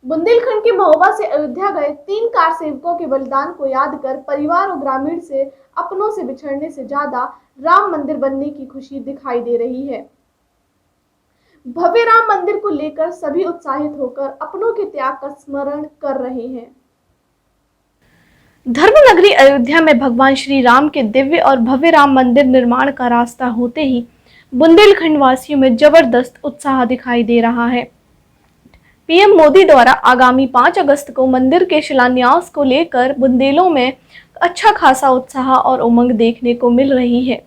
बुंदेलखंड के महोबा से अयोध्या गए 3 कार सेवकों के बलिदान को याद कर परिवार और ग्रामीण से अपनों से बिछड़ने से ज्यादा राम मंदिर बनने की खुशी दिखाई दे रही है। भव्य राम मंदिर को लेकर सभी उत्साहित होकर अपनों के त्याग का स्मरण कर रहे हैं। धर्मनगरी अयोध्या में भगवान श्री राम के दिव्य और भव्य राम मंदिर निर्माण का रास्ता होते ही बुंदेलखंड वासियों में जबरदस्त उत्साह दिखाई दे रहा है। पीएम मोदी द्वारा आगामी 5 अगस्त को मंदिर के शिलान्यास को लेकर बुंदेलों में अच्छा खासा उत्साह और उमंग देखने को मिल रही है।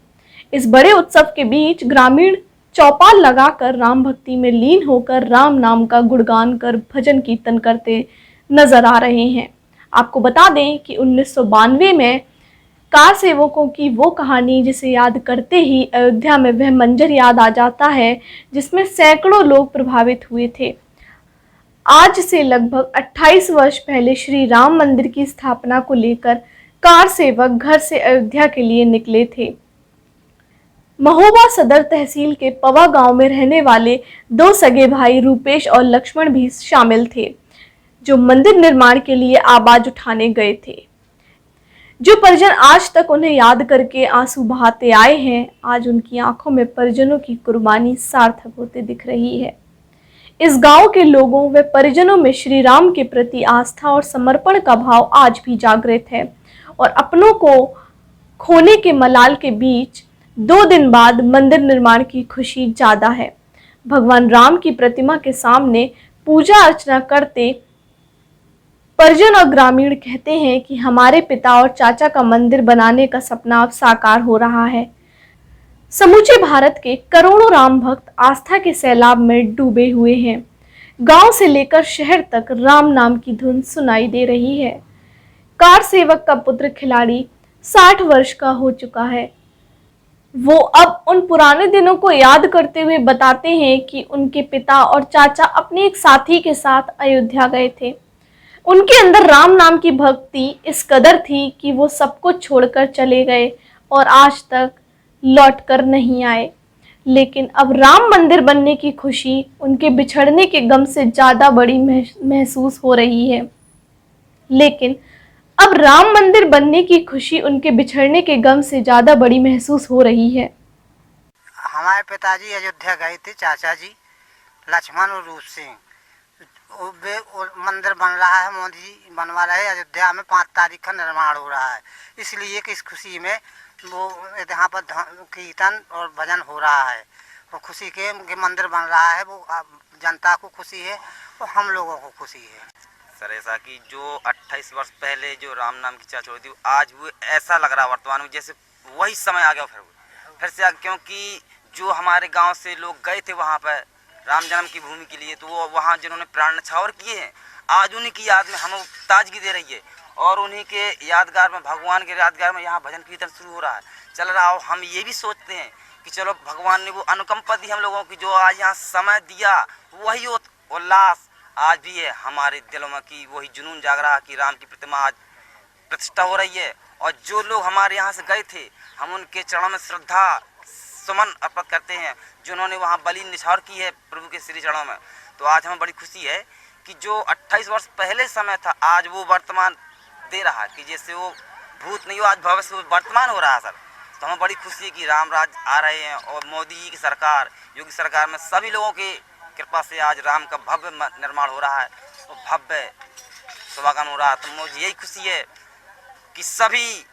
इस बड़े उत्सव के बीच ग्रामीण चौपाल लगाकर राम भक्ति में लीन होकर राम नाम का गुणगान कर भजन कीर्तन करते नजर आ रहे हैं। आपको बता दें कि 1992 में कार सेवकों की वो कहानी जिसे याद करते ही अयोध्या में वह मंजर याद आ जाता है जिसमें सैकड़ों लोग प्रभावित हुए थे। आज से लगभग 28 वर्ष पहले श्री राम मंदिर की स्थापना को लेकर कार सेवक घर से अयोध्या के लिए निकले थे। महोबा सदर तहसील के पवा गांव में रहने वाले 2 सगे भाई रूपेश और लक्ष्मण भी शामिल थे, जो मंदिर निर्माण के लिए आवाज उठाने गए थे। जो परिजन आज तक उन्हें याद करके आंसू बहाते आए हैं, आज उनकी आंखों में परिजनों की कुर्बानी सार्थक होते दिख रही है। इस गांव के लोगों व परिजनों में श्री राम के प्रति आस्था और समर्पण का भाव आज भी जागृत है और अपनों को खोने के मलाल के बीच 2 दिन बाद मंदिर निर्माण की खुशी ज्यादा है। भगवान राम की प्रतिमा के सामने पूजा अर्चना करते परिजन और ग्रामीण कहते हैं कि हमारे पिता और चाचा का मंदिर बनाने का सपना अब साकार हो रहा है। समूचे भारत के करोड़ों राम भक्त आस्था के सैलाब में डूबे हुए हैं। गांव से लेकर शहर तक राम नाम की धुन सुनाई दे रही है। कार सेवक का पुत्र खिलाड़ी 60 वर्ष का हो चुका है। वो अब उन पुराने दिनों को याद करते हुए बताते हैं कि उनके पिता और चाचा अपने एक साथी के साथ अयोध्या गए थे। उनके अंदर राम नाम की भक्ति इस कदर थी कि वो सब कुछ छोड़कर चले गए और आज तक लौट कर नहीं आए। लेकिन अब राम मंदिर बनने की खुशी उनके बिछड़ने के गम से ज्यादा बड़ी महसूस हो रही है। लेकिन अब राम मंदिर बनने की खुशी उनके बिछड़ने के गम से ज्यादा बड़ी महसूस हो रही है। हमारे पिताजी अयोध्या गए थे, चाचा जी लक्ष्मण और रूप सिंह। मंदिर बन रहा है, मोदी जी बनवा रहे हैं। अयोध्या में 5 तारीख का निर्माण हो रहा है, इसलिए कि इस खुशी में वो यहाँ पर कीर्तन और भजन हो रहा है। वो खुशी के मंदिर बन रहा है, वो जनता को खुशी है और हम लोगों को खुशी है। सर ऐसा कि जो 28 वर्ष पहले जो राम नाम की चर्चा हुई थी, आज वो ऐसा लग रहा है वर्तमान में जैसे वही समय आ गया फिर से क्योंकि जो हमारे गांव से लोग गए थे वहाँ पर राम जन्म की भूमि के लिए, तो वो वहाँ जिन्होंने प्राण न्यौछावर किए हैं, आज उन्हीं की याद में हमें ताजगी दे रही है और उन्हीं के यादगार में, भगवान के यादगार में यहाँ भजन कीर्तन शुरू हो रहा है, चल रहा हो। हम ये भी सोचते हैं कि चलो भगवान ने वो अनुकंपा दी हम लोगों की, जो आज यहाँ समय दिया, वही उल्लास आज भी है हमारे दिलों में कि वही जुनून जाग रहा कि राम की प्रतिमा आज प्रतिष्ठा हो रही है। और जो लोग हमारे यहाँ से गए थे, हम उनके चरणों में श्रद्धा सुमन अर्पित करते हैं, जिन्होंने वहाँ बलि निछावर की है प्रभु के श्री चरणों में। तो आज हमें बड़ी खुशी है कि जो 28 वर्ष पहले समय था, आज वो वर्तमान दे रहा है कि जैसे वो भूत नहीं हो, आज भविष्य वर्तमान हो रहा है सर। तो हमें बड़ी खुशी है कि राम राज आ रहे हैं और मोदी जी की सरकार, योगी सरकार में सभी लोगों की कृपा से आज राम का भव्य निर्माण हो रहा है और भव्य शुभागमन हो रहा है। तो मुझे यही खुशी है कि सभी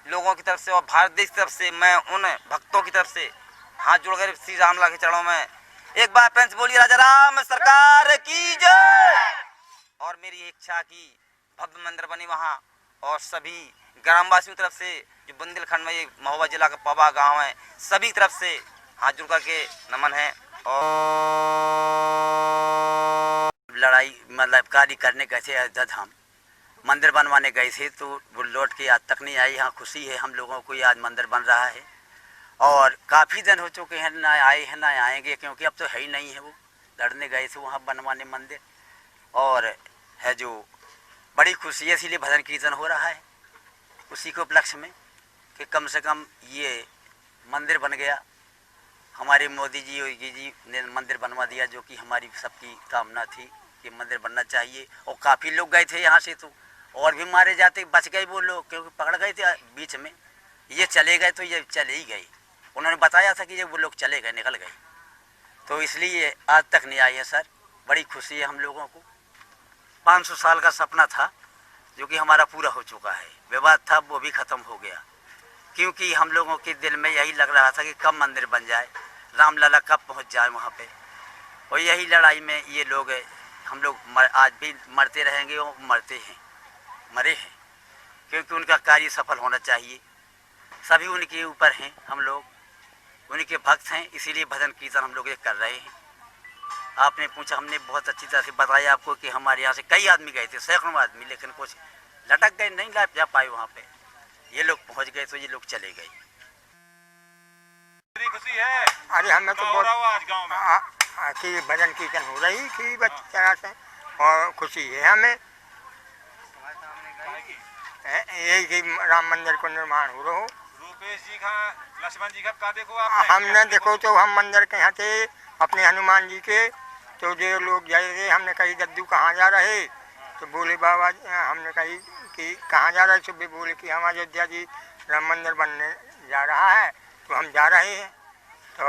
लोगों की तरफ से और भारत देश की तरफ से मैं उन भक्तों की तरफ से हाथ जोड़कर श्री रामला के चरणों में एक बार पंच बोलिए राजा राम सरकार की जय। और मेरी इच्छा की भव्य मंदिर बने वहाँ और सभी ग्रामवासियों की तरफ से, जो बुंदेलखंड में ये महोबा जिला का पवा गांव है, सभी तरफ से हाथ जोड़ करके नमन है। और लड़ाई मतलब कार्य करने गए थे अयोध्या धाम, मंदिर बनवाने गए थे, तो वो लौट के आज तक नहीं आई। यहाँ खुशी है हम लोगों को, आज मंदिर बन रहा है और काफ़ी दिन हो चुके हैं, ना आए हैं ना आएंगे, क्योंकि अब तो है ही नहीं है। वो लड़ने गए थे वहाँ बनवाने मंदिर, और है जो बड़ी खुशी है, इसीलिए भजन कीर्तन हो रहा है उसी के उपलक्ष्य में कि कम से कम ये मंदिर बन गया। हमारे मोदी जी योगी जी ने मंदिर बनवा दिया, जो कि हमारी सबकी कामना थी कि मंदिर बनना चाहिए। और काफ़ी लोग गए थे यहाँ से, तो और भी मारे जाते, बच गए वो लोग क्योंकि पकड़ गए थे बीच में। ये चले गए तो ये चले ही गए, उन्होंने बताया था कि ये वो लोग चले गए, निकल गए, तो इसलिए आज तक नहीं आई है सर। बड़ी खुशी है हम लोगों को। 500 साल का सपना था जो कि हमारा पूरा हो चुका है। विवाद था वो भी ख़त्म हो गया, क्योंकि हम लोगों के दिल में यही लग रहा था कि कब मंदिर बन जाए, रामलला कब पहुंच जाए वहाँ पे। और यही लड़ाई में ये लोग, हम लोग आज भी मरते रहेंगे और मरे हैं, क्योंकि उनका कार्य सफल होना चाहिए। सभी उनके ऊपर हैं, हम लोग उनके भक्त हैं, इसीलिए भजन कीर्तन हम लोग ये कर रहे हैं। आपने पूछा, हमने बहुत अच्छी तरह से बताया आपको कि हमारे यहाँ से कई आदमी गए थे, सैकड़ों आदमी, लेकिन कुछ लटक गए, नहीं जा पाए वहाँ पे। ये लोग पहुँच गए तो ये लोग चले गए। खुशी है। अरे हमें तो बहुत आज गाँव में कि भजन कीर्तन हो रही थी बच्चा से, और खुशी है हमें यही कि राम मंदिर को निर्माण हो रहा हो। रूपेश जी का, लक्ष्मण जी का देखो आप। हमने देखो तो हम मंदिर के यहाँ थे अपने हनुमान जी के, तो जो लोग गए थे, हमने कही दद्दू कहाँ जा रहे, तो बोले बाबा, हमने कही कि कहाँ जा रहे, तो भी बोले कि हम अयोध्या जी राम मंदिर बनने जा रहा है, तो हम जा रहे हैं। तो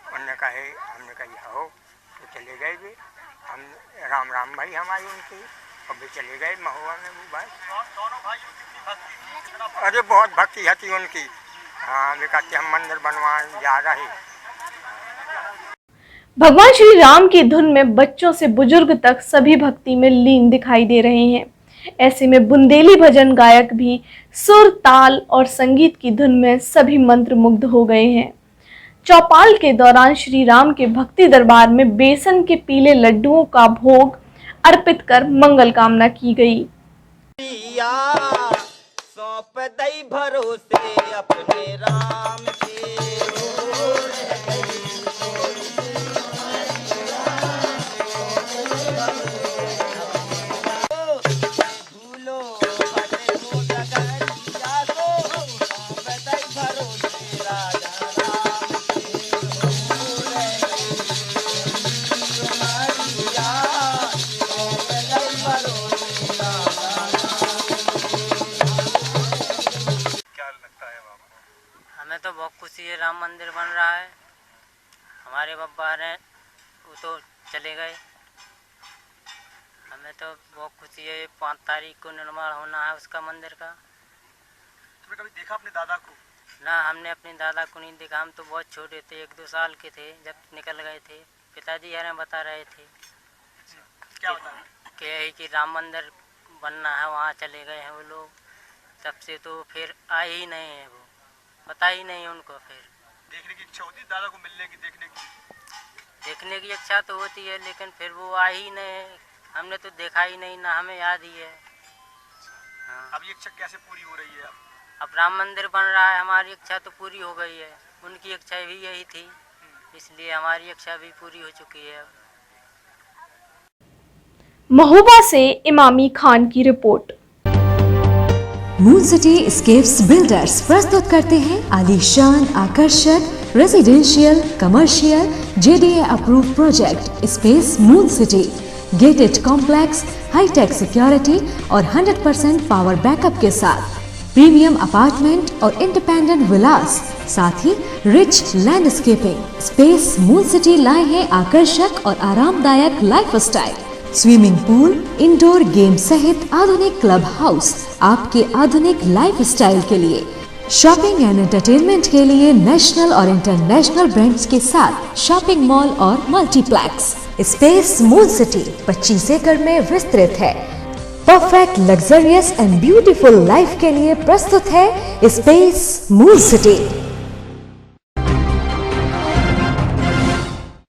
उन्होंने कहे, हमने कही हो, तो चले गए भी हम, राम राम भाई हमारी उनकी, और भी चले गए महुआ में वो भाई। अरे बहुत भक्ति थी उनकी। हाँ, वे कहते हम मंदिर बनवाने जा रहे। भगवान श्री राम की धुन में बच्चों से बुजुर्ग तक सभी भक्ति में लीन दिखाई दे रहे हैं। ऐसे में बुंदेली भजन गायक भी सुर, ताल और संगीत की धुन में सभी मंत्रमुग्ध हो गए हैं। चौपाल के दौरान श्री राम के भक्ति दरबार में बेसन के पीले लड्डुओं का भोग अर्पित कर मंगल कामना की गई। सौंप दई भरोसे अपने राम के, तो बहुत खुशी है, राम मंदिर बन रहा है। हमारे बब्बा हैं वो तो चले गए, हमें तो बहुत खुशी है। 5 तारीख को निर्माण होना है उसका मंदिर का। तुमने कभी देखा अपने दादा को? ना, हमने अपने दादा को नहीं देखा, हम तो बहुत छोटे थे, 1-2 साल के थे जब निकल गए थे। पिताजी हमें बता रहे थे क्या बता रहे? कि राम मंदिर बनना है, वहाँ चले गए हैं वो लोग। तब से तो फिर आए ही नहीं है, वो पता ही नहीं उनको। फिर देखने की इच्छा होती है दादा को मिलने की, देखने की इच्छा तो होती है, लेकिन फिर वो आ ही नहीं है, हमने तो देखा ही नहीं, ना हमें याद ही है। हाँ। अब ये इच्छा कैसे पूरी हो रही है? अब राम मंदिर बन रहा है, हमारी इच्छा तो पूरी हो गई है, उनकी इच्छा भी यही थी, इसलिए हमारी इच्छा भी पूरी हो चुकी है। महोबा से इमामी खान की रिपोर्ट। मून सिटी एस्केप्स बिल्डर्स प्रस्तुत करते हैं आलीशान, आकर्षक residential, commercial, JDA approve project Space Moon City. Gated complex, hi tech security और 100% पावर बैकअप के साथ प्रीमियम अपार्टमेंट और इंडिपेंडेंट विलास, साथ ही rich landscaping. Space Moon City लाए हैं आकर्षक और आरामदायक lifestyle, swimming pool, indoor game सहित आधुनिक क्लब हाउस आपके आधुनिक लाइफस्टाइल के लिए। शॉपिंग एंड एंटरटेनमेंट के लिए नेशनल और इंटरनेशनल ब्रांड्स के साथ शॉपिंग मॉल और मल्टीप्लेक्स। स्पेस मून सिटी 25 एकड़ में विस्तृत है। Perfect luxurious and beautiful life के लिए प्रस्तुत है स्पेस मून सिटी।